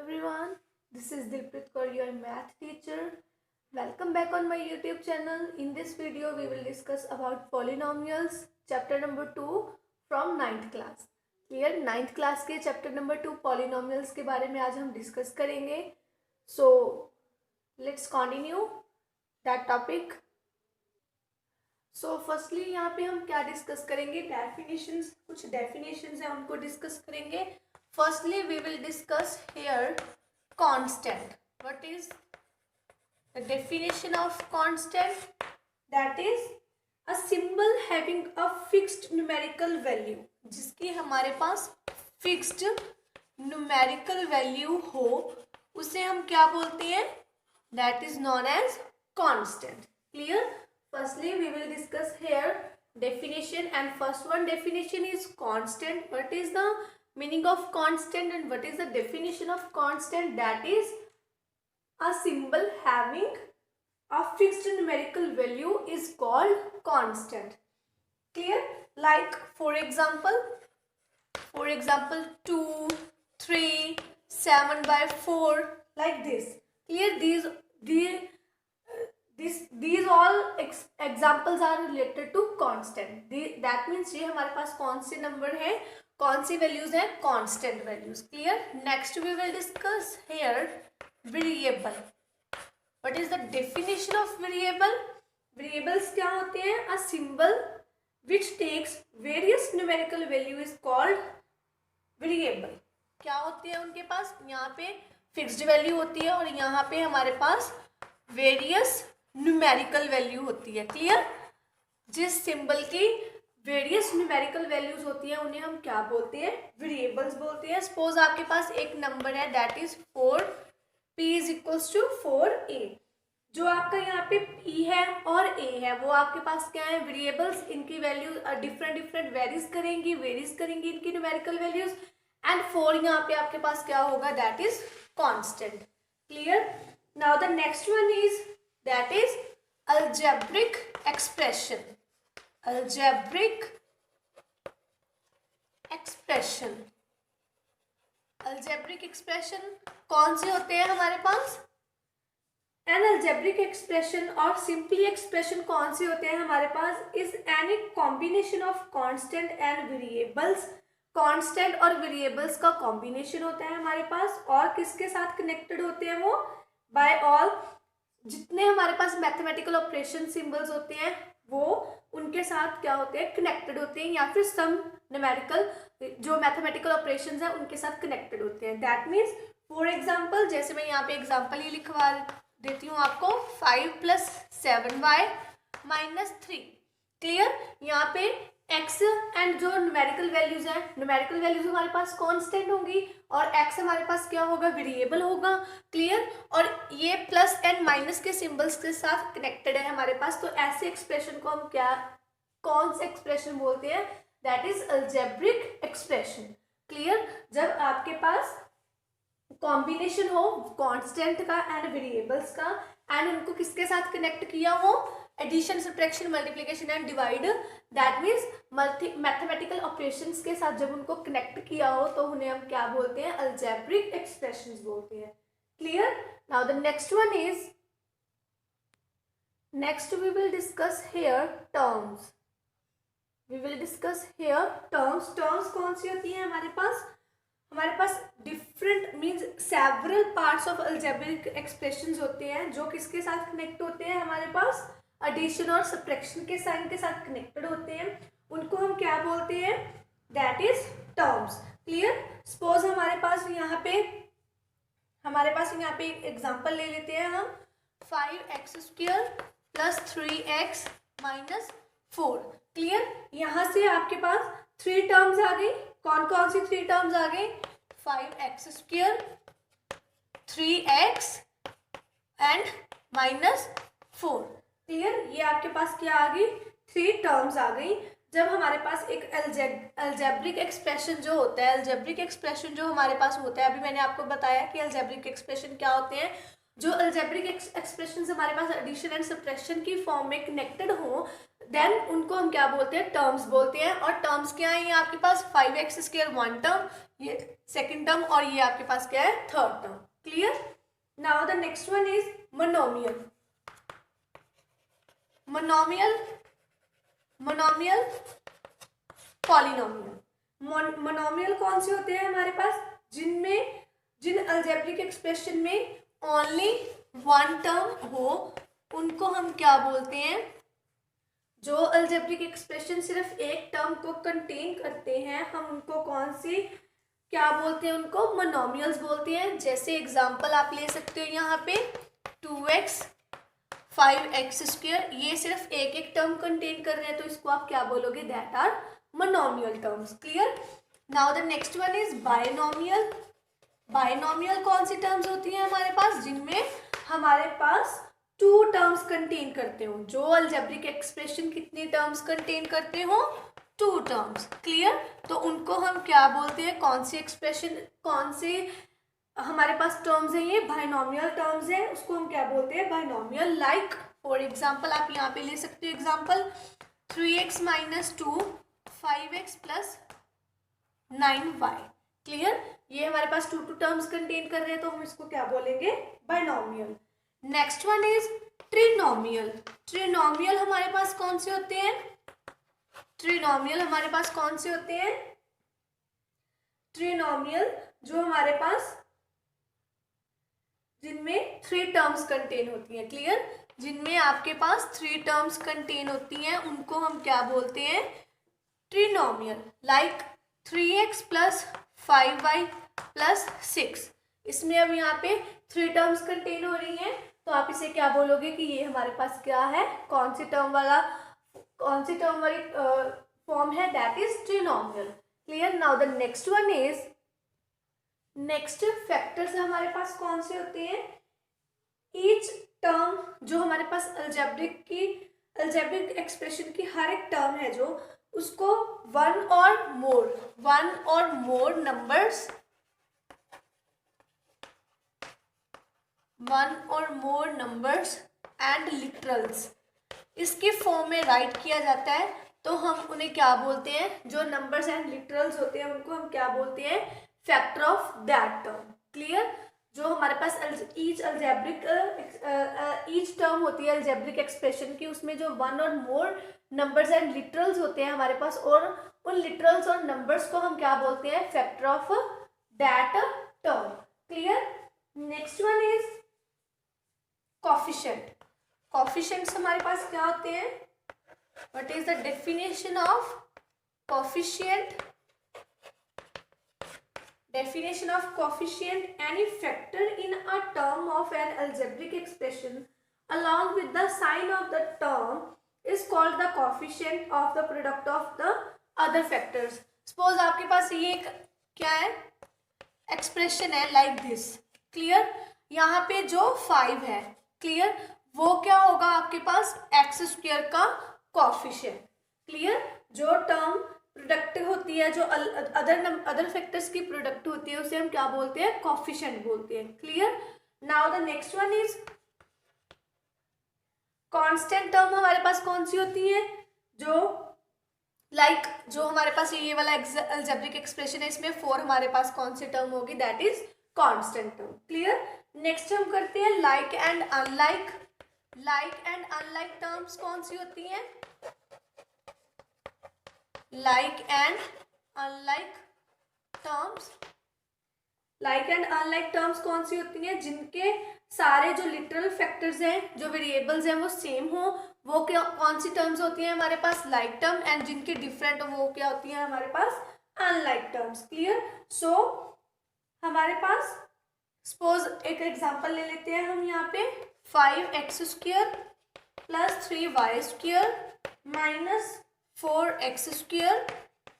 everyone, this is Dilpreet Kaur, your math teacher. Welcome back on my YouTube channel. In this video, we will discuss about polynomials, chapter number 2 from 9th class. Clear? 9th class के chapter number 2 polynomials के बारे में आज हम discuss करेंगे. So, let's continue that topic. So, firstly यहाँ पे हम क्या discuss करेंगे? Definitions, कुछ definitions हैं उनको discuss करेंगे. Firstly, we will discuss here constant. What is the definition of constant? That is a symbol having a fixed numerical value. जिसकी हमारे पास fixed numerical value हो, उसे हम क्या बोलते हैं? That is known as constant. Clear? Firstly, we will discuss here definition, and first one definition is constant. What is the meaning of constant and what is the definition of constant? That is a symbol having a fixed numerical value is called constant. Clear? Like for example 2, 3, 7/4, like this. Clear? These all examples are related to constant. That means ये हमारे पास कौन से number है, कौन सी values है? Constant values. Clear? Next we will discuss here variable. What is the definition of variable? Variables क्या होते हैं? A symbol which takes various numerical value is called variable. क्या होती है उनके पास? यहाँ पे फिक्स्ड वैल्यू होती है और यहाँ पे हमारे पास वेरियस न्यूमेरिकल वैल्यू होती है. क्लियर? जिस सिंबल की वेरियस न्यूमेरिकल वैल्यूज होती है उन्हें हम क्या बोलते हैं? वेरिएबल्स बोलते हैं. सपोज आपके पास एक नंबर है that is 4, p is equals to 4a. जो आपका यहाँ पे p है और a है वो आपके पास क्या है? वेरिएबल्स. इनकी वैल्यू डिफरेंट वेरीज करेंगी इनकी न्यूमेरिकल वैल्यूज. एंड 4 यहाँ पे आपके पास क्या होगा? That is constant. Clear? Now the next one is that is algebraic expression. Algebraic expression कौन से होते हैं हमारे पास? An algebraic expression और simply expression कौन से होते हैं हमारे पास? Is any combination of constant and variables. constant और variables का combination होता है हमारे पास. और किसके साथ connected होते हैं वो? by all. जितने हमारे पास मैथमेटिकल ऑपरेशन सिंबल्स होते हैं वो उनके साथ क्या होते हैं? कनेक्टेड होते हैं, या फिर सम न्यूमेरिकल जो मैथमेटिकल ऑपरेशंस हैं उनके साथ कनेक्टेड होते हैं. दैट मीन्स फॉर एग्जांपल, जैसे मैं यहाँ पे एग्जांपल ही लिखवा देती हूँ आपको, 5 + 7y - 3. क्लियर? यहाँ पे x एंड जो न्यूमेरिकल वैल्यूज हैं, न्यूमेरिकल वैल्यूज हमारे पास कांस्टेंट होंगी और x हमारे पास क्या होगा? वेरिएबल होगा. क्लियर? और ये प्लस एंड माइनस के सिंबल्स के साथ कनेक्टेड है हमारे पास. तो ऐसे एक्सप्रेशन को हम क्या, कौन से एक्सप्रेशन बोलते हैं? That is algebraic expression. Clear? जब आपके पास कॉम्बिनेशन हो कांस्टेंट का एंड वेरिएबल्स का, एंड उनको किसके साथ कनेक्ट किया हो? Addition, subtraction, multiplication and divide. That means mathematical operations के साथ जब उनको कनेक्ट किया हो तो उन्हें हम क्या बोलते हैं? अलजेब्रिक एक्सप्रेशंस बोलते हैं. Clear? Now the next one is, next we will discuss here terms. Terms कौन सी होती है हमारे पास? हमारे पास different means several parts of algebraic expressions होते हैं जो किसके साथ कनेक्ट होते हैं? हमारे पास एडिशन और सब्ट्रैक्शन के साइन के साथ कनेक्टेड होते हैं. उनको हम क्या बोलते हैं? That is terms. Clear? Suppose हमारे पास यहाँ पे एग्जांपल ले लेते हैं हम, 5x² + 3x - 4. क्लियर? यहाँ से आपके पास 3 टर्म्स आ गई. कौन सी 3 टर्म्स आ गई? 5x² 3x and -4. क्लियर? ये आपके पास क्या आ गई? 3 टर्म्स आ गई. जब हमारे पास एक अलजेब्रिक एक्सप्रेशन जो होता है, अभी मैंने आपको बताया कि अलजेब्रिक एक्सप्रेशन क्या होते हैं? जो अलजेब्रिक एक्सप्रेशंस हमारे पास एडिशन एंड सब्ट्रैक्शन की फॉर्म में कनेक्टेड हो, देन उनको हम क्या बोलते हैं, टर्म्स बोलते हैं। और टर्म्स क्या है, ये आपके पास 5x² वन टर्म, ये सेकेंड टर्म, और ये आपके पास क्या है, third term. Clear. Now the next one is monomial. Monomial, monomial, polynomial. Monomial कौन से होते हैं हमारे पास, जिन अलजेब्रिक एक्सप्रेशन में ओनली वन टर्म हो, उनको हम क्या बोलते हैं, जो अलजेब्रिक एक्सप्रेशन सिर्फ एक टर्म को कंटेन करते हैं, हम उनको कौन सी क्या बोलते हैं, उनको मोनोमियल्स बोलते हैं। जैसे एग्जांपल आप ले सकते हो यहाँ पे 2x 5x², ये सिर्फ एक टर्म कंटेन कर रहे हैं, तो इसको आप क्या बोलोगे, that are monomial terms. Clear. Now the next one is binomial. Binomial कौन सी टर्म्स होती हैं हमारे पास, जिनमें हमारे पास टू टर्म्स कंटेन करते हो। जो अलजेब्रिक एक्सप्रेशन कितने टर्म्स कंटेन करते हो, टू टर्म्स। क्लियर। तो उनको हम क्या बोलते हैं, कौन सी एक्सप्रेशन, कौन से हमारे पास टर्म्स हैं, ये बायनोमियल टर्म्स हैं, उसको हम क्या बोलते हैं, बायनोमियल। लाइक फॉर एग्जांपल आप यहाँ पे ले सकते हो example 3x - 2 5x + 9y। Clear. ये हमारे पास टू टर्म्स कंटेन कर रहे हैं, तो हम इसको क्या बोलेंगे, binomial. Next one is trinomial. Trinomial हमारे पास कौन से होते हैं, ट्रिनोमियल हमारे पास कौन से होते हैं, ट्रिनोमियल जो हमारे पास जिनमें 3 टर्म्स कंटेन होती हैं। क्लियर। जिनमें आपके पास 3 टर्म्स कंटेन होती हैं, उनको हम क्या बोलते हैं, ट्रिनोमियल। Like 3x + 5y + 6। इसमें अब यहाँ पे 3 टर्म्स कंटेन हो रही हैं, तो आप इसे क्या बोलोगे कि ये हमारे पास क्या है, कौन सी टर्म वाली फॉर्म है, that is trinomial. Clear. Now the next one is, next factors हमारे पास कौन से होते हैं, ईच टर्म, जो हमारे पास अलजेब्रिक एक्सप्रेशन की हर एक टर्म है, जो उसको वन और मोर नंबर्स एंड लिटरल्स इसके फॉर्म में राइट किया जाता है, तो हम उन्हें क्या बोलते हैं, जो नंबर्स एंड लिटरल्स होते हैं, उनको हम क्या बोलते हैं, factor of that term. Clear. जो हमारे पास ईच टर्म होती है अलजेब्रिक एक्सप्रेशन की, उसमें जो वन और मोर नंबर्स एंड लिटरल्स होते हैं हमारे पास, और उन लिटरल्स और नंबर्स को हम क्या बोलते हैं, factor of that term. Clear. Next one is coefficient. Coefficients हमारे पास क्या होते हैं, what is the definition of coefficient. Definition of coefficient: any factor in a term of an algebraic expression along with the sign of the term is called the coefficient of the product of the other factors. Suppose आपके पास ये एक क्या है, expression है like this. Clear. यहाँ पे जो 5 है, क्लियर, वो क्या होगा आपके पास, x² का कोफिशिएंट। क्लियर। जो टर्म प्रोडक्ट होती है, जो अदर फैक्टर्स की प्रोडक्ट होती है, उसे हम क्या बोलते हैं, कोफिशिएंट बोलते हैं। Clear. Now the next one is constant term. हमारे पास कौन सी होती है, जो हमारे पास ये वाला अलजेब्रिक एक्सप्रेशन है, इसमें 4 हमारे पास कौन सी टर्म होगी, that is constant term. Clear. Next हम करते हैं like and unlike. Like and unlike terms कौन सी होती हैं, लाइक एंड अनलाइक टर्म्स कौन सी होती हैं, जिनके सारे जो लिटरल फैक्टर्स हैं, जो वेरिएबल्स हैं, वो सेम हो, वो क्या कौन सी टर्म्स होती हैं हमारे पास, लाइक टर्म। एंड जिनके डिफरेंट हो, वो क्या होती हैं हमारे पास, अनलाइक टर्म्स। क्लियर। सो हमारे पास सपोज एक एग्जांपल ले लेते हैं हम यहाँ पे 5x² + 3y² - 4x²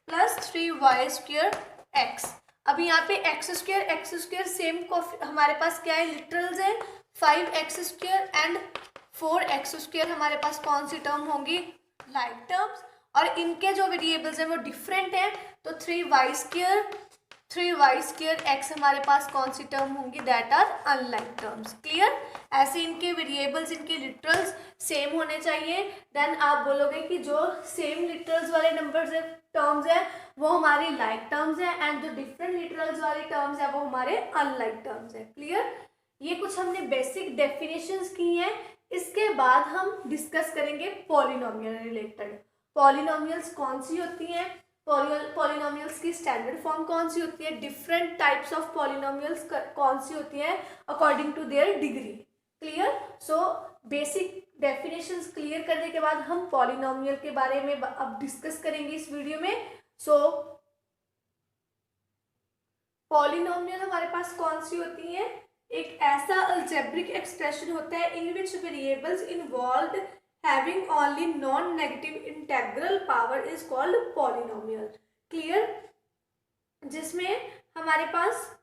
+ 3y² x। अब यहाँ पे x² सेम को हमारे पास क्या है, लिटरल्स है, 5x² एंड 4x² हमारे पास कौन सी टर्म होंगी, लाइक टर्म्स। और इनके जो वेरिएबल्स हैं वो डिफरेंट हैं, तो 3y² 3y² x हमारे पास कौन सी टर्म होंगी, that are unlike terms. Clear. ऐसे इनके वेरिएबल्स, इनके लिटरल्स सेम होने चाहिए। देन आप बोलोगे कि जो सेम लिटरल्स वाले नंबर्स है, टर्म्स है, वो हमारी लाइक टर्म्स है, एंड जो डिफरेंट लिटरल्स वाली टर्म्स है वो हमारे अनलाइक टर्म्स है। क्लियर। ये कुछ हमने बेसिक डेफिनेशंस की हैं। इसके बाद हम डिस्कस करेंगे पॉलिनोमियल रिलेटेड। पॉलिनोमियल्स कौन सी होती हैं, पॉलिनोमियल्स की स्टैंडर्ड फॉर्म कौन सी होती है, डिफरेंट टाइप्स ऑफ पॉलिनोमियल्स कौन सी होती है according to their degree. Clear. So basic definitions clear करने के बाद हम पॉलिनोमियल के बारे में अब डिस्कस करेंगे इस वीडियो में। सो पॉलिनोमियल हमारे पास कौन सी होती है, एक ऐसा अलजेब्रिक एक्सप्रेशन होता है in which variables involved having only non-negative integral power is called polynomial। Clear. जिसमें हमारे पास,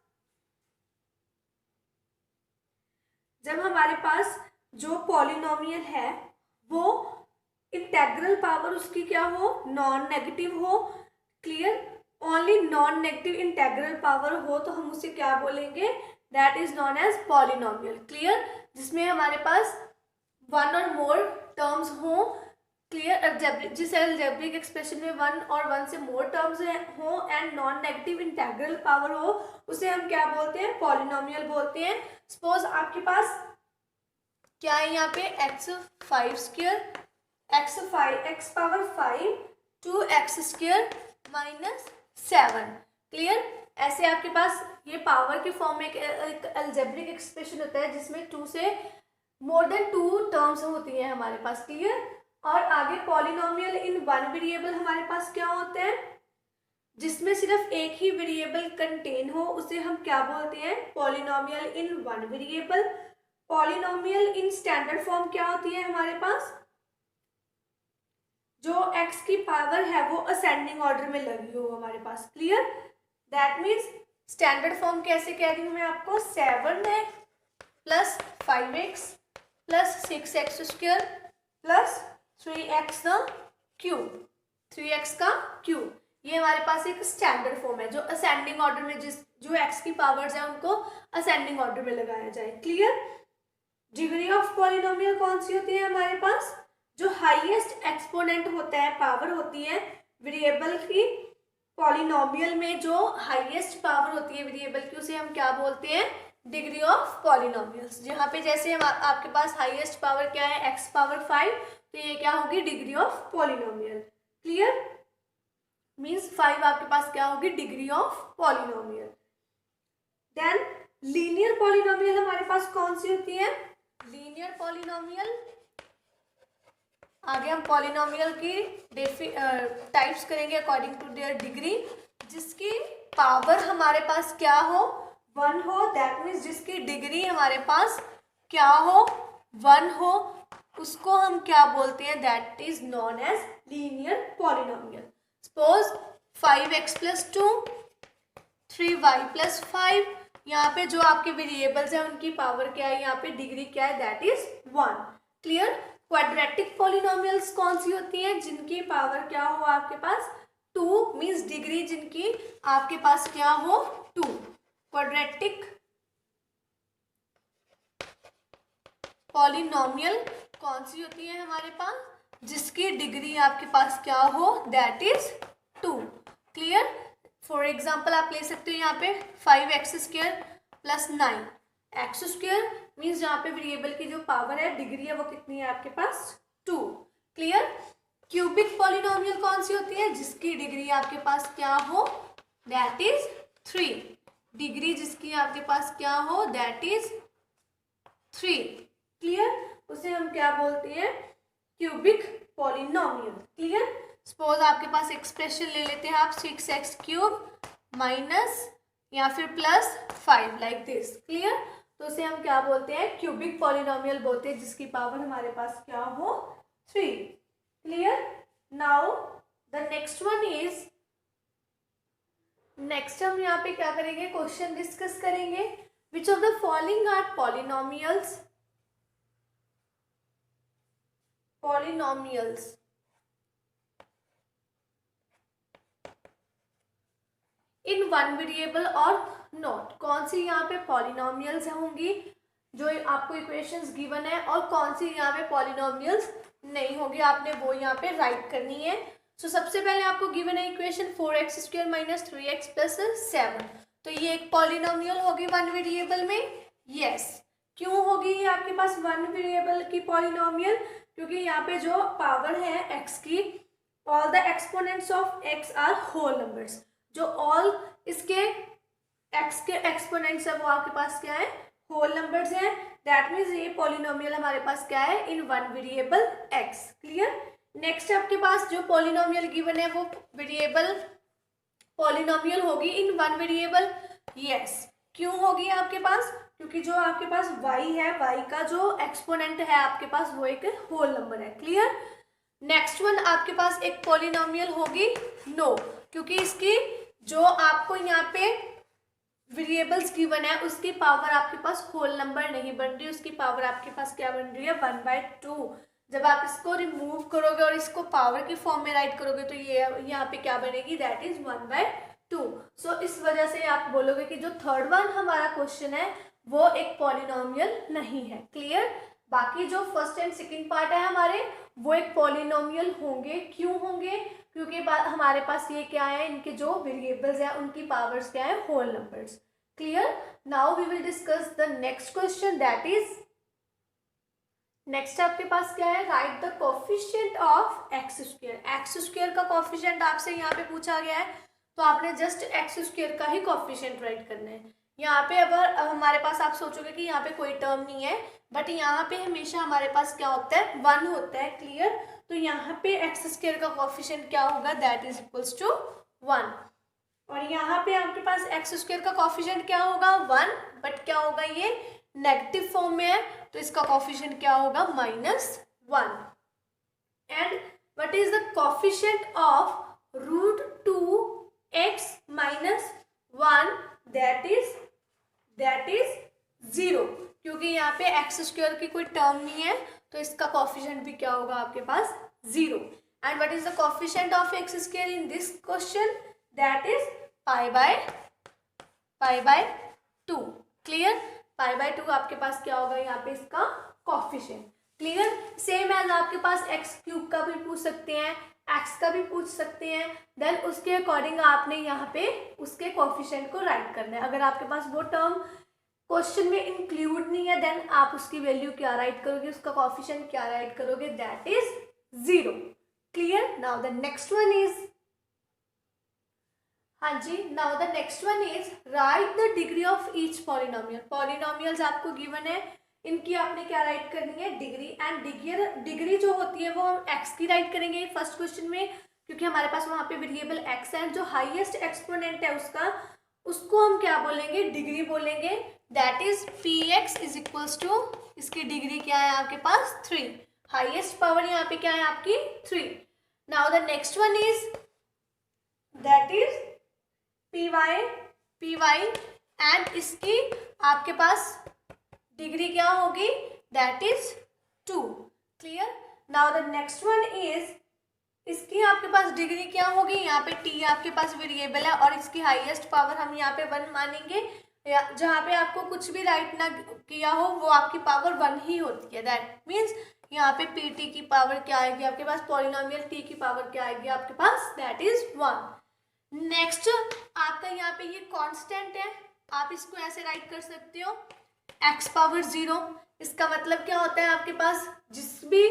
जब हमारे पास जो पॉलिनोमियल है वो इंटेग्रल पावर उसकी क्या हो, नॉन नेगेटिव हो। Clear. Only non negative integral power हो तो हम उसे क्या बोलेंगे, that is known as polynomial. Clear. जिसमें हमारे पास वन और मोर टर्म्स हो। क्लियर। जिस अलजेब्रिक एक्सप्रेशन में वन और वन से मोर टर्म्स हो and non negative integral power हो, उसे हम क्या बोलते हैं, पॉलिनोमियल बोलते हैं। सपोज आपके पास क्या है यहाँ पे, x5² x power 5 2x² -7। Clear. ऐसे आपके पास ये पावर के फॉर्म में एक अलजेब्रिक एक्सप्रेशन होता है जिसमें 2 से मोर देन 2 टर्म्स होती हैं हमारे पास। क्लियर। और आगे पॉलिनोमियल इन वन वेरिएबल हमारे पास क्या होते हैं, जिसमें सिर्फ एक ही वेरिएबल कंटेन हो उसे हम क्या बोलते हैं, polynomial in one variable. Polynomial in standard form क्या होती है हमारे पास, जो x की पावर है वो असेंडिंग ऑर्डर में लगी हो हमारे पास। Clear. That means standard form कैसे कह रही हूँ मैं आपको, 7x + 5x + 6x² + 3x का क्यूब। ये हमारे पास एक स्टैंडर्ड फॉर्म है जो असेंडिंग ऑर्डर में, जो x की पावर्स है उनको असेंडिंग ऑर्डर में लगाया जाए। क्लियर। डिग्री ऑफ पॉलिनोमियल कौन सी होती है हमारे पास, जो हाईएस्ट एक्सपोनेंट होता है, पावर होती है वेरिएबल की। पॉलिनोमियल में जो हाईएस्ट पावर होती है वेरिएबल की उसे हम क्या बोलते हैं, डिग्री ऑफ पॉलिनोमियल्स। जहाँ पे जैसे हम आपके पास हाईएस्ट पावर क्या है, x पावर 5, तो ये क्या होगी, degree of polynomial. Clear. Means 5 आपके पास क्या होगी, degree of polynomial. Then linear polynomial हमारे पास कौन सी होती है, लीनियर पॉलिनोमियल। आगे हम पॉलिनोमियल की टाइप्स करेंगे अकॉर्डिंग टू देयर डिग्री। जिसकी पावर हमारे पास क्या हो, 1 हो, दैट मीन्स जिसकी डिग्री हमारे पास क्या हो, 1 हो, उसको हम क्या बोलते हैं, that is known as linear polynomial. Suppose 5x + 2 3y + 5, यहाँ पे जो आपके वेरिएबल्स हैं उनकी पावर क्या है, यहाँ पे डिग्री क्या है, that is 1। Clear. Quadratic polynomials कौन सी होती हैं, जिनकी पावर क्या हो आपके पास, 2, मीन्स डिग्री जिनकी आपके पास क्या हो, 2। क्वाड्रेटिक पॉलिनोमियल कौन सी होती है हमारे पास, जिसकी डिग्री आपके पास क्या हो, that is 2। Clear. For example आप ले सकते हो यहाँ पे 5x² + 9x² मीन्स यहाँ पे वेरिएबल की जो पावर है, डिग्री है, वो कितनी है आपके पास, 2। क्लियर। क्यूबिक पॉलिनोमियल कौन सी होती है, जिसकी डिग्री आपके पास क्या हो, दैट इज 3। डिग्री जिसकी आपके पास क्या हो, दैट इज 3। क्लियर। उसे हम क्या बोलते हैं, क्यूबिक पॉलिनोमियल। क्लियर। सपोज आपके पास एक्सप्रेशन ले लेते हैं आप 6x³ माइनस या फिर +5 लाइक दिस। क्लियर। तो उसे हम क्या बोलते हैं, क्यूबिक पॉलिनोमियल बोलते हैं, जिसकी पावर हमारे पास क्या हो, 3। Clear. Now the next one is, next हम यहाँ पे क्या करेंगे, क्वेश्चन डिस्कस करेंगे। Which of the following are polynomials, in one variable और नॉट। कौन सी यहाँ पे पॉलिनोमियल्स होंगी जो आपको इक्वेशंस गिवन है और कौन सी यहाँ पे पॉलिनोमियल्स नहीं होगी, आपने वो यहाँ पे राइट करनी है। सो सबसे पहले आपको गिवन है इक्वेशन 4x² - 3x + 7। तो ये एक पॉलिनोमियल होगी वन वेरिएबल में। यस, क्यों होगी ये आपके पास वन वेरिएबल की पॉलिनोमियल? क्योंकि यहाँ पे जो पावर है x की, all the exponents of x are whole numbers. जो ऑल इसके x के एक्सपोनेंट्स है वो आपके पास क्या है? होल नंबर्स हैं। दैट मीन्स ये पॉलिनोमियल हमारे पास क्या है? In one variable x। Clear? Next आपके पास जो पॉलिनोमियल गिवन है वो वेरिएबल पॉलिनोमियल होगी इन वन वेरिएबल। यस, क्यों होगी आपके पास? क्योंकि जो आपके पास y है, y का जो एक्सपोनेंट है आपके पास वो एक होल नंबर है। क्लियर? नेक्स्ट वन आपके पास एक पॉलिनोमियल होगी नो, क्योंकि इसकी जो आपको यहाँ पे वेरिएबल्स गिवन है उसकी पावर आपके पास होल नंबर नहीं बन रही, उसकी पावर आपके पास क्या बन रही है? 1/2। जब आप इसको रिमूव करोगे और इसको पावर की फॉर्म में राइट करोगे तो ये यहाँ पे क्या बनेगी? That is 1/2। सो इस वजह से आप बोलोगे कि जो थर्ड वन हमारा क्वेश्चन है वो एक पॉलिनोमियल नहीं है। क्लियर? बाकी जो फर्स्ट एंड सेकंड पार्ट है हमारे वो एक पॉलिनोमियल होंगे। क्यों होंगे? क्योंकि हमारे पास ये क्या है, इनके जो वेरिएबल्स हैं उनकी पावर्स क्या है? Whole numbers. Clear? Now we will discuss the next question, that is next आपके पास क्या है? Right the coefficient of x²। x² का कोफिशिएंट आपसे यहाँ पे पूछा गया है तो आपने जस्ट x² का ही कोफिशिएंट राइट करना है। यहाँ पे अगर हमारे पास आप सोचोगे कि यहाँ पे कोई टर्म नहीं है, बट यहाँ पे हमेशा हमारे पास क्या होता है? 1 होता है। क्लियर? तो यहाँ पे x² का कोफिशिएंट क्या होगा? That is equals to 1। और यहाँ पे आपके पास x² का कोफिशिएंट क्या होगा? 1, बट क्या होगा? ये नेगेटिव फॉर्म में है तो इसका कोफिशिएंट क्या होगा? -1। And what is the coefficient of √2x - 1? That is 0, क्योंकि यहाँ पे x² की कोई टर्म नहीं है तो इसका कोफिशिएंट भी क्या होगा आपके पास? 0। And what is the coefficient of x² in this question? That is pi/2। Clear? pi/2 आपके पास क्या होगा यहाँ पे इसका कोफिशिएंट। क्लियर? सेम एज आपके पास x³ का भी पूछ सकते हैं, x का भी पूछ सकते हैं। देन उसके अकॉर्डिंग आपने यहाँ पे उसके कोफिशिएंट को राइट करना है। अगर आपके पास वो टर्म क्वेश्चन में इंक्लूड नहीं है देन आप उसकी वैल्यू क्या राइट करोगे? उसका कोफिशिएंट क्या राइट करोगे? That is 0। Clear? Now the next one is, हाँ जी, now the next one is write the degree of each polynomial. Polynomials आपको गिवन है, इनकी आपने क्या राइट करनी है? डिग्री। एंड डिग्री जो होती है वो हम x की राइट करेंगे फर्स्ट क्वेश्चन में, क्योंकि हमारे पास वहाँ पे वेरिएबल x है। जो हाईएस्ट एक्सपोनेंट है उसको हम क्या बोलेंगे? डिग्री बोलेंगे। That is px is equals to, इसकी डिग्री क्या है आपके पास? 3। हाईएस्ट पावर यहाँ पे क्या है आपकी? 3। Now the next one is that is py and इसकी आपके पास डिग्री क्या होगी? That is 2। Clear? Now the next one is, इसकी आपके पास डिग्री क्या होगी? यहाँ पे t आपके पास वेरिएबल है और इसकी हाईएस्ट पावर हम यहाँ पे 1 मानेंगे। जहाँ पे आपको कुछ भी राइट ना किया हो वो आपकी पावर 1 ही होती है। दैट मीन्स यहाँ पे pt की पावर क्या आएगी आपके पास? पॉलिनोमियल t की पावर क्या आएगी आपके पास? That is 1। नेक्स्ट आपका यहाँ पे ये कांस्टेंट है, आप इसको ऐसे राइट कर सकते हो x⁻0। इसका मतलब क्या होता है? आपके पास जिस भी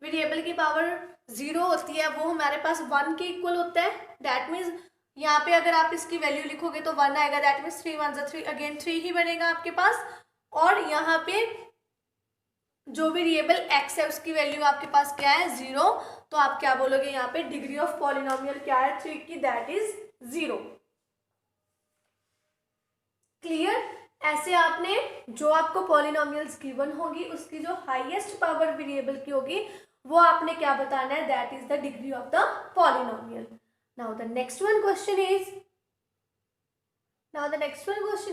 वेरिएबल की पावर 0 होती है वो हमारे पास 1 के इक्वल होता है। दैट मीन्स यहाँ पे अगर आप इसकी वैल्यू लिखोगे तो 1 आएगा। दैट मीन्स 3 1 3 अगेन 3 ही बनेगा आपके पास। और यहाँ पे जो वेरिएबल x है उसकी वैल्यू आपके पास क्या है? 0। तो आप क्या बोलोगे यहाँ पे? डिग्री ऑफ पॉलिनोमियल क्या है 3 की? That is 0। क्लियर? ऐसे आपने जो आपको पॉलिनोमियल्स गिवन होगी उसकी जो हाईएस्ट पावर वेरिएबल की होगी वो आपने क्या बताना है? That is the degree of the polynomial. Now the next one question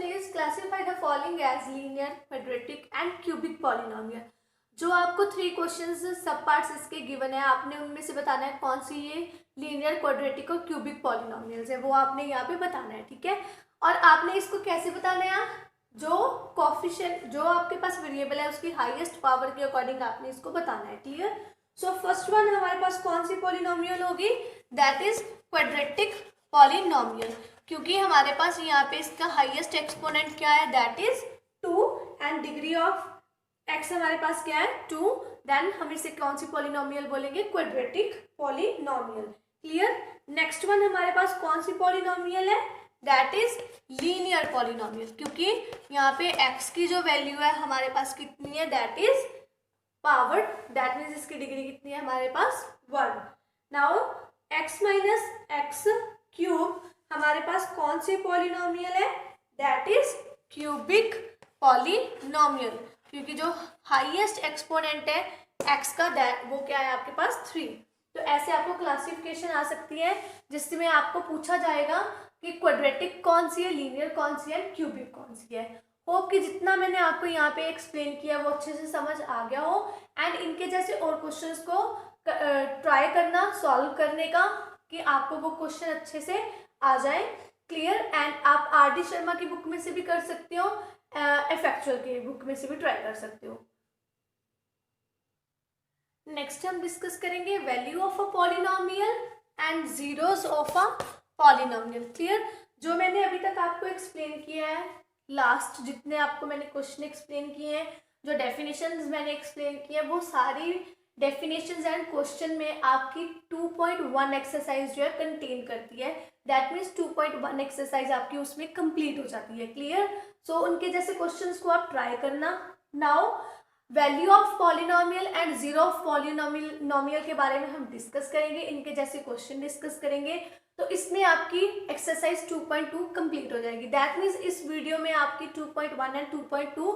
is classify the following as linear, quadratic and cubic polynomial. जो आपको 3 क्वेश्चंस सब पार्ट्स इसके गिवन है, आपने उनमें से बताना है कौन सी ये लीनियर, क्वाड्रेटिक और क्यूबिक पॉलिनोमियल्स है, वो आपने यहाँ पे बताना है, ठीक है। और आपने इसको कैसे बताना है, जो कोफिशिएंट जो आपके पास वेरिएबल है उसकी हाईएस्ट पावर के अकॉर्डिंग आपने इसको बताना है, क्लियर। सो फर्स्ट वन हमारे पास कौन सी पॉलिनोमियल होगी, दैट इज क्वाड्रेटिक पॉलिनोमियल, क्योंकि हमारे पास यहाँ पे इसका हाईएस्ट एक्सपोनेंट क्या है, that is 2 and degree of x हमारे पास क्या है 2, देन हम इसे कौन सी पॉलिनोमियल बोलेंगे, quadratic polynomial, clear. Next one हमारे पास कौन सी पॉलिनोमियल है, दैट इज लीनियर पॉलिनोमियल, क्योंकि यहाँ पे x की जो वैल्यू है हमारे पास कितनी है, that is power, that means इसकी डिग्री कितनी है हमारे पास 1। Now x minus x cube हमारे पास कौन सी पॉलिनोमियल है, दैट इज क्यूबिक पॉलिनोमियल, क्योंकि जो हाईएस्ट एक्सपोनेंट है x का वो क्या है आपके पास 3। तो ऐसे आपको क्लासिफिकेशन आ सकती है जिसमें आपको पूछा जाएगा कि क्वाड्रेटिक कौन सी है, लीनियर कौन सी है, क्यूबिक कौन सी है। होप कि जितना मैंने आपको यहाँ पे एक्सप्लेन किया वो अच्छे से समझ आ गया हो, एंड इनके जैसे और क्वेश्चंस को ट्राई करना सॉल्व करने का, कि आपको वो क्वेश्चन अच्छे से आ जाए, क्लियर। एंड आप आर डी शर्मा की बुक में से भी कर सकते हो, इफेक्चुअल की बुक में से भी ट्राई कर सकते हो। नेक्स्ट हम डिस्कस करेंगे value of a polynomial and zeros of a polynomial, clear. जो मैंने अभी तक आपको एक्सप्लेन किया है, लास्ट जितने आपको मैंने क्वेश्चन एक्सप्लेन किए हैं, जो डेफिनेशंस मैंने एक्सप्लेन किए हैं, वो सारी डेफिनेशंस एंड क्वेश्चन में आपकी 2.1 एक्सरसाइज जो है कंटेन करती है, दैट मीन्स 2.1 एक्सरसाइज आपकी उसमें कंप्लीट हो जाती है, क्लियर। सो उनके जैसे क्वेश्चंस को आप ट्राई करना। Now value of polynomial and zero of polynomial के बारे में हम डिस्कस करेंगे, इनके जैसे क्वेश्चन डिस्कस करेंगे, तो इसमें आपकी एक्सरसाइज 2.2 कंप्लीट हो जाएगी। दैट मीन्स इस वीडियो में आपकी 2.1 एंड 2.2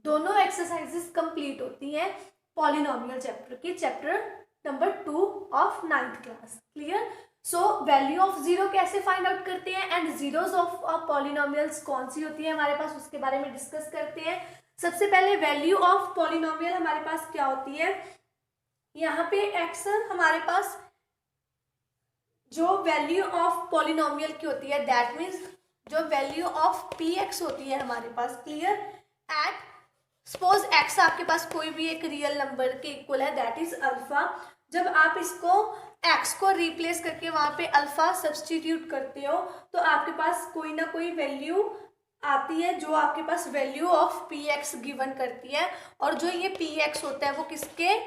दोनों एक्सरसाइजेस कंप्लीट होती हैं पॉलिनोमियल चैप्टर की, chapter number 2 of 9th class, clear. So value of zero कैसे फाइंड आउट करते हैं एंड जीरोस ऑफ पॉलिनोमियल्स कौन सी होती है हमारे पास, उसके बारे में डिस्कस करते हैं। सबसे पहले वैल्यू ऑफ पॉलिनोमियल हमारे पास क्या होती है, यहाँ पे x हमारे पास जो वैल्यू ऑफ पॉलिनोमियल की होती है, दैट मीन्स जो वैल्यू ऑफ px होती है हमारे पास, क्लियर। एट सपोज x आपके पास कोई भी एक रियल नंबर के इक्वल है, दैट इज अल्फा। जब आप इसको x को रिप्लेस करके वहां पे अल्फा सब्सटीट्यूट करते हो, तो आपके पास कोई ना कोई वैल्यू आती है जो आपके पास वैल्यू ऑफ px गिवन करती है, और जो ये px होता है वो किसके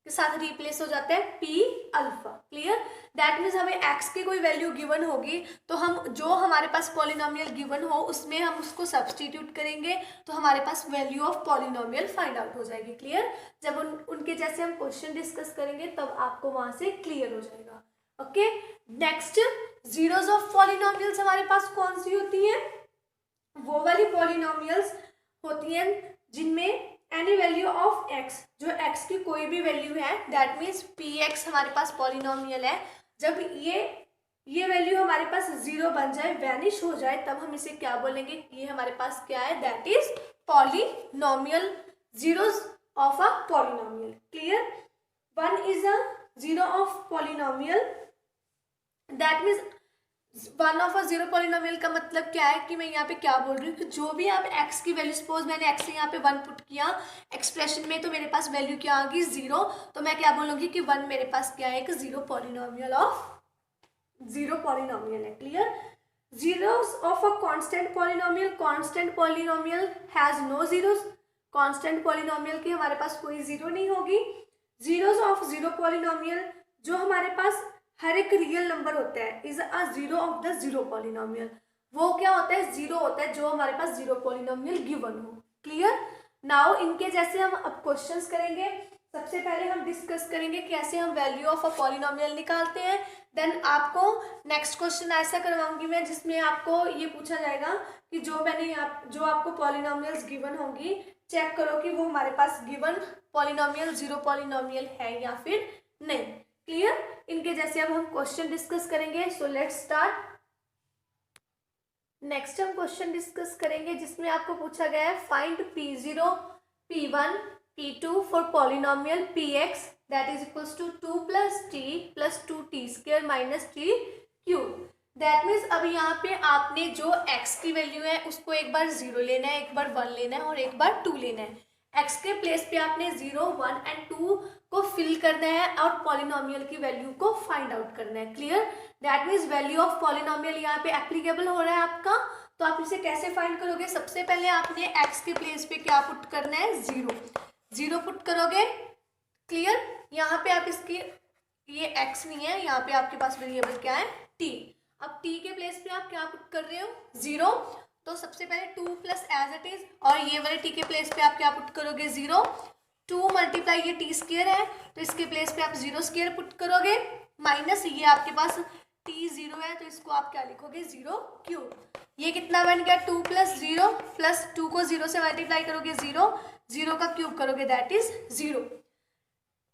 साथ रिप्लेस हो जाता है, p alpha, clear. That means हमें x की कोई वैल्यू गिवन होगी, तो हम जो हमारे पास पॉलिनोमियल गिवन हो उसमें हम उसको सब्सटीट्यूट करेंगे, तो हमारे पास value of polynomial find out हो जाएगी, क्लियर। जब उनके जैसे हम क्वेश्चन डिस्कस करेंगे तब आपको वहां से क्लियर हो जाएगा, okay. Next zeros of polynomials हमारे पास कौन सी होती है, वो वाली पॉलिनोमियल्स होती हैं जिनमें एनी वैल्यू ऑफ x, जो x की कोई भी वैल्यू है, दैट मीन्स px हमारे पास पॉलिनोमियल है, जब ये वैल्यू हमारे पास जीरो बन जाए, वैनिश हो जाए, तब हम इसे क्या बोलेंगे, ये हमारे पास क्या है, that is polynomial, zeros of a polynomial, clear. One is a zero of polynomial, that means one of a zero polynomial का मतलब क्या है कि मैं यहाँ पे क्या बोल रही हूँ कि जो भी आप x की वैल्यू, सपोज मैंने x यहाँ पे 1 पुट किया एक्सप्रेशन में, तो मेरे पास वैल्यू क्या आ गई 0, तो मैं क्या बोलूँगी कि 1 मेरे पास क्या है, एक जीरो पॉलिनोमियल है, clear. Zeros of a constant polynomial has no zeros, constant polynomial की हमारे पास कोई जीरो नहीं होगी। जीरोस ऑफ जीरो पॉलिनोमियल, जो हमारे पास हर एक रियल नंबर होता है, is a zero of the zero polynomial, वो क्या होता है, जीरो होता है जो हमारे पास जीरो पॉलिनोमियल गिवन हो, क्लियर। नाउ इनके जैसे हम अब क्वेश्चंस करेंगे। सबसे पहले हम डिस्कस करेंगे कैसे हम वैल्यू ऑफ अ पॉलिनोमियल निकालते हैं, देन आपको नेक्स्ट क्वेश्चन ऐसा करवाऊंगी मैं जिसमें आपको ये पूछा जाएगा कि जो आपको पॉलिनोमियल्स गिवन होंगी, चेक करो कि वो हमारे पास गिवन पॉलिनोमियल जीरो पॉलिनोमियल है या फिर नहीं, क्लियर। इनके जैसे अब हम क्वेश्चन डिस्कस करेंगे, सो लेट्स स्टार्ट। नेक्स्ट हम क्वेश्चन डिस्कस करेंगे जिसमें आपको पूछा गया है find p0, p1, p2 for polynomial px that is equals to 2 plus t plus 2t square minus t cube. That means अब यहाँ पे आपने जो x की वैल्यू है उसको एक बार 0 लेना है, एक बार 1 लेना है और एक बार 2 लेना है। x के प्लेस पे आपने 0, 1 एंड 2 को फिल करना है और पॉलिनोमियल की वैल्यू को फाइंड आउट करना है। Clear? That means value of polynomial यहाँ पे एप्लीकेबल हो रहा है आपका। तो आप इसे कैसे फाइंड करोगे? सबसे पहले आपने x के प्लेस पे क्या पुट करना है? 0 पुट करोगे। क्लियर? यहाँ पे आप इसकी ये x नहीं है, यहाँ पे आपके पास वेरिएबल क्या है? t। अब t के प्लेस पे आप क्या पुट कर रहे हो? 0। तो सबसे पहले 2 प्लस एज इट इज, और ये वाले t के प्लेस पे आप क्या पुट करोगे? 0। 2 मल्टीप्लाई ये t स्क्वायर है तो इसके प्लेस पे आप 0 स्क्वायर पुट करोगे, माइनस ये आपके पास t 0 है तो इसको आप क्या लिखोगे? 0 क्यूब। ये कितना बन गया? 2 प्लस 0 प्लस 2 को 0 से मल्टीप्लाई करोगे 0, 0 का क्यूब करोगे दैट इज 0।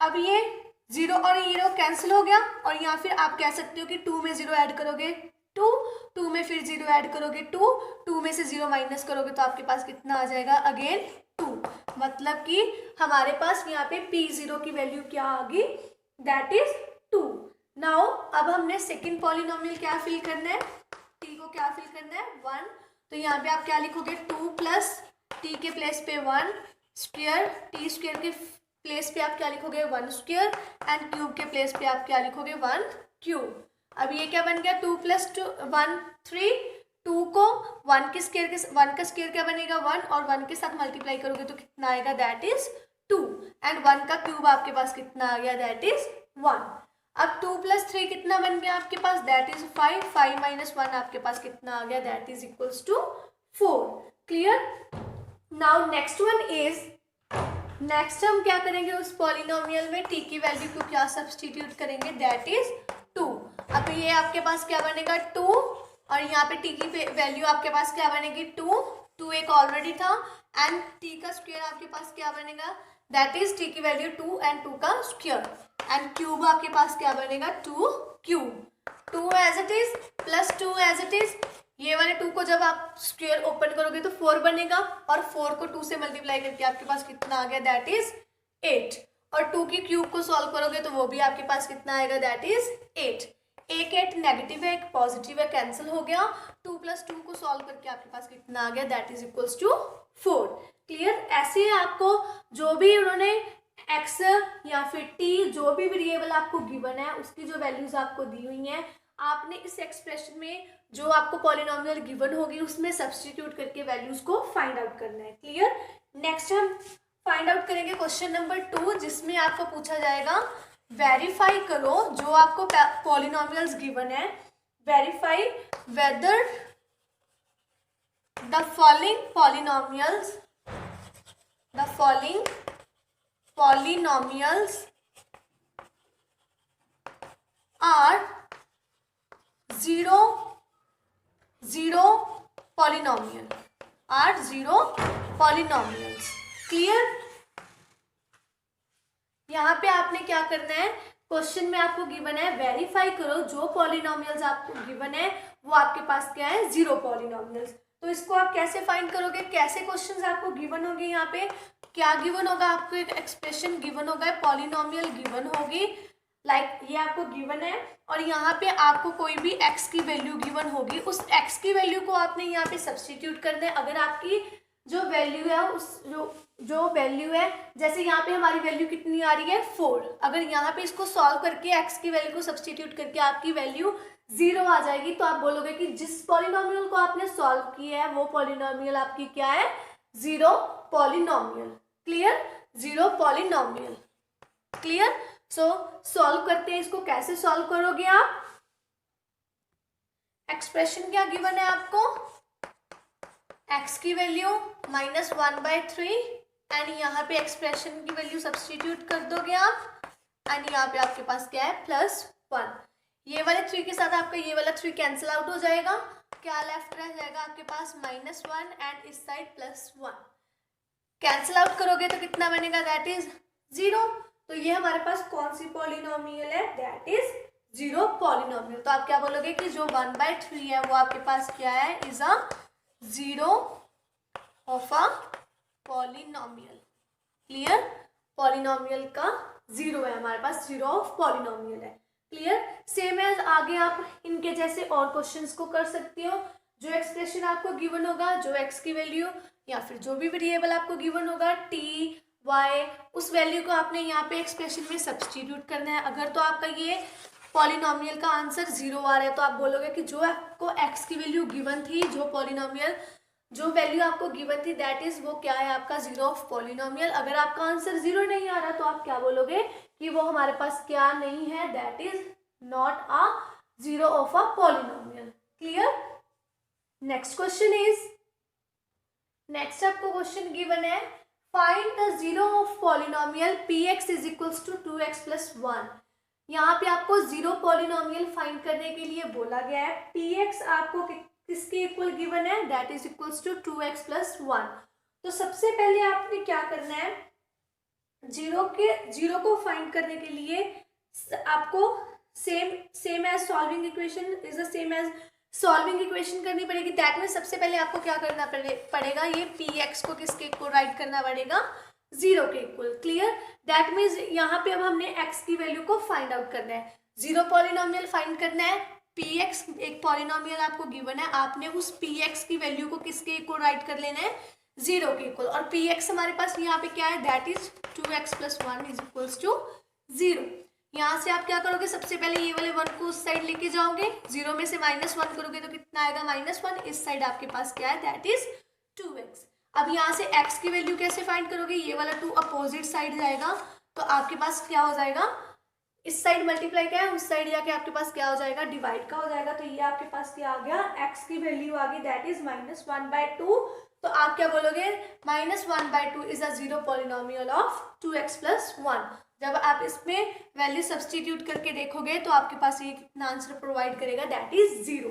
अब ये 0 और 0 कैंसिल हो गया और यहाँ फिर आप कह सकते हो कि 2 में 0 ऐड करोगे 2 में फिर 0 ऐड करोगे 2 में से 0 माइनस करोगे तो आपके पास कितना आ जाएगा? अगेन 2। मतलब कि हमारे पास यहाँ पे p0 की वैल्यू क्या आ गई? That is 2। नाउ अब हमने सेकंड पॉलिनोमियल क्या फिल करना है? t को क्या फिल करना है? 1। तो यहाँ पे आप क्या लिखोगे? 2 प्लस t के प्लेस पे 1 स्क्वायर, t स्क्वायर के प्लेस पे आप क्या लिखोगे? 1 स्क्वायर एंड क्यूब के प्लेस पे आप क्या लिखोगे? 1 क्यूब। अब ये क्या बन गया? 2 प्लस 1 3। 2 को 1 के स्क्वायर के 1 का स्क्वायर क्या बनेगा? 1 और 1 के साथ मल्टीप्लाई करोगे तो कितना आएगा? दैट इज 2 एंड 1 का क्यूब आपके पास कितना आ गया? That is 1। अब 2 प्लस 3 कितना बन गया आपके पास? That is 5। 5 माइनस 1 आपके पास कितना आ गया? That is equals to 4। Clear? Now next one is, next हम क्या करेंगे? उस पॉलिनोमियल में t की वैल्यू को क्या सब्सटीट्यूट करेंगे? That is 2। अब ये आपके पास क्या बनेगा? 2 और यहाँ पे t की वैल्यू आपके पास क्या बनेगी? 2 एक ऑलरेडी था एंड t का स्क्वायर आपके पास क्या बनेगा? दैट इज t की वैल्यू 2 एंड 2 का स्क्वायर एंड क्यूब आपके पास क्या बनेगा? 2 cube. 2 as it is plus 2 as it is, ये वाले 2 को जब आप स्क्वायर ओपन करोगे तो 4 बनेगा और 4 को 2 से मल्टीप्लाई करके आपके पास कितना आ गया? That is 8। और 2 की क्यूब को सॉल्व करोगे तो वो भी आपके पास कितना आएगा? That is 8। एक 8 नेगेटिव है, एक पॉजिटिव है, कैंसिल हो गया। 2 प्लस 2 को सॉल्व करके आपके पास कितना आ गया? That is equals to 4। Clear? ऐसे ही आपको जो भी उन्होंने x या फिर t जो भी वेरिएबल आपको गिवन है उसकी जो वैल्यूज आपको दी हुई हैं, आपने इस एक्सप्रेशन में जो आपको पॉलिनोमियल गिवन होगी उसमें सब्स्टिट्यूट करके वैल्यूज को फाइंड आउट करना है। क्लियर? नेक्स्ट हम फाइंड आउट करेंगे क्वेश्चन नंबर 2 जिसमें आपको पूछा जाएगा वेरीफाई करो जो आपको पॉलिनोमियल्स गिवन है, verify whether the following polynomials are zero polynomials। Clear? यहाँ पे आपने क्या करना है? क्वेश्चन में आपको गिवन है वेरीफाई करो जो पॉलिनोमियल्स आपको गिवन है वो आपके पास क्या है? 0 पॉलिनोमियल्स। तो इसको आप कैसे फाइंड करोगे? कैसे क्वेश्चंस आपको गिवन होंगे? यहाँ पे क्या गिवन होगा? आपको एक एक्सप्रेशन गिवन होगा, पॉलिनोमियल गिवन होगी, लाइक ये आपको गिवन है और यहाँ पे आपको कोई भी x की वैल्यू गिवन होगी, उस x की वैल्यू को आपने यहाँ पे सब्स्टिट्यूट करना है। अगर आपकी जो वैल्यू है उस जो वैल्यू है, जैसे यहाँ पे हमारी वैल्यू कितनी आ रही है? 4। अगर यहाँ पे इसको सॉल्व करके x की वैल्यू को सब्स्टिट्यूट करके आपकी वैल्यू 0 आ जाएगी तो आप बोलोगे कि जिस पॉलिनोमियल को आपने सॉल्व किया है वो पॉलिनोमियल आपकी क्या है? 0 पॉलिनोमियल। क्लियर? 0 पॉलिनोमियल। क्लियर? सो सॉल्व करते हैं इसको। कैसे सॉल्व करोगे आप? एक्सप्रेशन क्या गिवन है आपको? x की वैल्यू -1/3 एंड यहाँ पे एक्सप्रेशन की वैल्यू सब्स्टिट्यूट कर दोगे आप एंड यहाँ पे आपके पास क्या है? +1। ये वाले 3 के साथ आपका ये वाला 3 कैंसिल आउट हो जाएगा। क्या लेफ्ट रह जाएगा आपके पास? -1 एंड इस साइड +1। कैंसिल आउट करोगे तो कितना बनेगा? That is 0। तो ये हमारे पास कौन सी पॉलिनोमियल है? That is 0 polynomial. तो आप क्या बोलोगे कि जो 1/3 है वो आपके पास क्या है? Is a 0 of a polynomial. Clear? Polynomial का जीरो है, हमारे पास जीरो ऑफ पॉलिनोमियल है। क्लियर। सेम एज आगे आप इनके जैसे और क्वेश्चंस को कर सकती हो। जो एक्सप्रेशन आपको गिवन होगा, जो एक्स की वैल्यू या फिर जो भी वेरिएबल आपको गिवन होगा टी वाई, उस वैल्यू को आपने यहाँ पे एक्सप्रेशन में सब्सटीट्यूट करना है। अगर तो आपका ये पॉलिनोमियल का आंसर जीरो आ रहा है तो आप बोलोगे कि जो आपको एक्स की वैल्यू गिवन थी, जो पॉलिनोमियल जो वैल्यू आपको गिवन थी दैट इज वो क्या है आपका जीरो ऑफ पॉलिनोमियल। अगर आपका आंसर जीरो नहीं आ रहा तो आप क्या बोलोगे कि वो हमारे पास क्या नहीं है, that is not a zero of a polynomial. Clear. Next question is, next आपको क्वेश्चन गिवन है find the zero of polynomial p x is equals to 2x + 1। यहाँ पे आपको जीरो पॉलिनोमियल फाइंड करने के लिए बोला गया है। पी एक्स आपको किसके इक्वल गिवन है, that is equals to 2x + 1। तो सबसे पहले आपने क्या करना है, जीरो को फाइंड करने के लिए आपको same as solving equation is the same as solving equation करनी पड़ेगी। दैट में सबसे पहले आपको क्या करना पड़ेगा, ये पी एक्स को किसके इक्वल राइट करना पड़ेगा, जीरो के इक्वल। क्लियर। दैट मीन्स यहाँ पे अब हमने एक्स की वैल्यू को फाइंड आउट करना है, जीरो पॉलिनोमियल फाइंड करना है। पी एक्स एक पॉलिनोमियल आपको गिवन है, आपने उस पी एक्स की वैल्यू को किसके इक्वल राइट कर लेना है, जीरो के इक्वल। और पी एक्स हमारे पास यहाँ पे क्या है, that is 2x + 1 is equals to zero. यहाँ से आप क्या करोगे, सबसे पहले ये वाले 1 को उस साइड लेके जाओगे, जीरो में से -1 करोगे तो कितना आएगा, -1। इस साइड आपके पास क्या है, दैट इज 2x। अब यहाँ से x की वैल्यू कैसे फाइंड करोगे, ये वाला 2 अपोजिट साइड जाएगा तो आपके पास क्या हो जाएगा, इस साइड मल्टीप्लाई क्या है, उस साइड जाके आपके पास क्या हो जाएगा, डिवाइड का हो जाएगा। तो ये आपके पास क्या आ गया, x की वैल्यू आ गई दैट इज -1/2। तो आप क्या बोलोगे, -1/2 is a zero polynomial of 2x + 1। जब आप इसमें वैल्यू सब्सटीट्यूट करके देखोगे तो आपके पास ये कितना आंसर प्रोवाइड करेगा, दैट इज जीरो।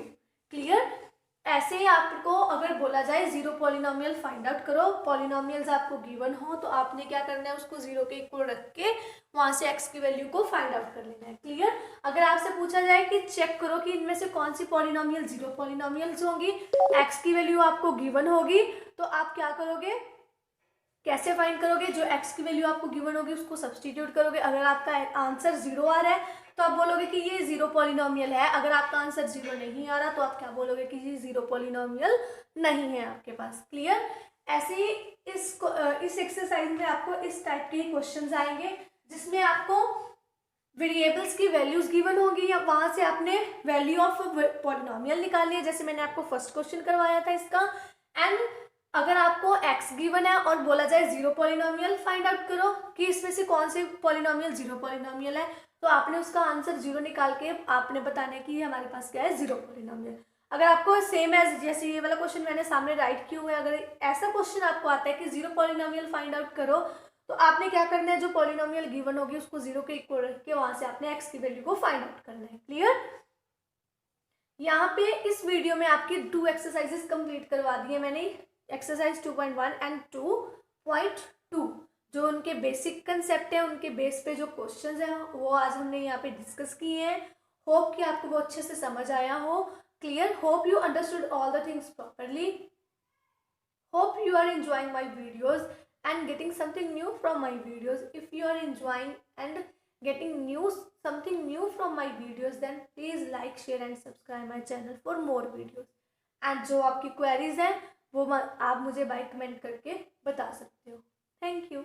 क्लियर। ऐसे ही आपको अगर बोला जाए जीरो पॉलिनोमियल फाइंड आउट करो, पॉलिनोमियल्स आपको गिवन हो तो आपने क्या करना है, उसको जीरो के इक्वल रख के वहां से एक्स की वैल्यू को फाइंड आउट कर लेना है। क्लियर। अगर आपसे पूछा जाए कि चेक करो कि इनमें से कौन सी पॉलिनोमियल जीरो पॉलिनोमियल्स होंगी, एक्स की वैल्यू आपको गिवन होगी तो आप क्या करोगे, कैसे फाइंड करोगे, जो एक्स की वैल्यू आपको गिवन होगी उसको सब्सटीट्यूट करोगे। अगर आपका आंसर जीरो आ रहा है तो आप बोलोगे कि ये जीरो पॉलिनोमियल है। अगर आपका आंसर जीरो नहीं आ रहा तो आप क्या बोलोगे कि ये जीरो पॉलिनोमियल नहीं है आपके पास। क्लियर। ऐसे ही इस एक्सरसाइज में आपको इस टाइप के क्वेश्चंस आएंगे जिसमें आपको वेरिएबल्स की वैल्यूज गिवन होगी या वहां से आपने वैल्यू ऑफ पॉलिनोमियल निकालनी है, जैसे मैंने आपको फर्स्ट क्वेश्चन करवाया था इसका। एंड अगर आपको x गिवन है और बोला जाए जीरो पॉलिनोमियल फाइंड आउट करो कि इसमें से कौन से पॉलिनोमियल जीरो पॉलिनोमियल है, तो आपने उसका आंसर जीरो निकाल के आपने बताना है कि हमारे पास क्या है, जीरो पॉलिनोमियल। अगर आपको सेम एज जैसे ये वाला क्वेश्चन मैंने सामने राइट किया हुआ है, अगर ऐसा क्वेश्चन आपको आता है कि जीरो पॉलिनोमियल फाइंड आउट करो तो आपने क्या करना है, जो पॉलिनोमियल गिवन होगी उसको जीरो के इक्वल रख के वहां से आपने x की वैल्यू को फाइंड आउट करना है। क्लियर। यहाँ पे इस वीडियो में आपकी 2 एक्सरसाइजेस कंप्लीट करवा दी है मैंने, एक्सरसाइज 2.1 एंड 2.2। जो उनके बेसिक कंसेप्ट है, उनके बेस पे जो क्वेश्चंस हैं वो आज हमने यहाँ पे डिस्कस किए हैं। होप कि आपको वो अच्छे से समझ आया हो। Clear. Hope you understood all the things properly. Hope you are enjoying my videos and getting something new from my videos. If you are enjoying and getting something new from my videos, then please like, share and subscribe my channel for more videos. And जो आपकी queries हैं वो आप मुझे by comment करके बता सकते हो। Thank you.